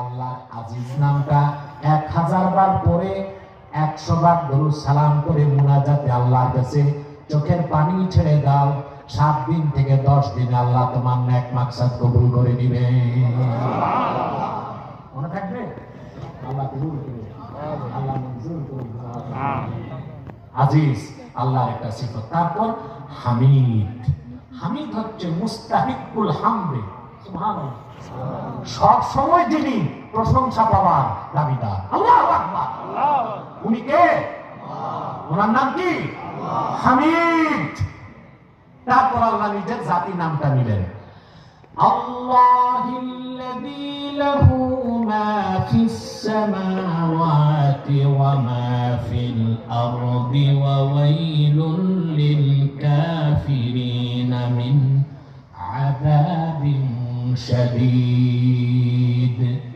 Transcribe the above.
আল্লাহ আজিজ নামটা 1000 বার পরে 100 বার দরুদ সালাম করে মুনাজাতে আল্লাহর কাছে চোখের পানি ছেড়ে দাও, 7 দিন থেকে 10 দিন আল্লাহ তোমার নেক মাকসাদ কবুল করে দিবে। মনে থাকবে? আল্লাহ কবুল করুন, আল্লাহ মঞ্জুর করুন। আজিজ আল্লাহর একটা সিফত। তারপর হামিদ। হামিদ হচ্ছে মুস্তাহিকুল হামদে, সুবহানাল্লাহ, সব সময় যিনি প্রশংসা পাওয়ার দাবিদার। আল্লাহু আকবার। উনি কে? ওনার নাম কি? হামিদ। তারপর আল্লাহ নিজের জাতি নামটা নিলেন, আল্লাহিল্লাযী লাহু মা ফিস সামাওয়াতি ওয়া মা ফিল আরদি ওয়া ওয়াইলুল লিল কাফিরিন মিন আযাবিন শাদীদ।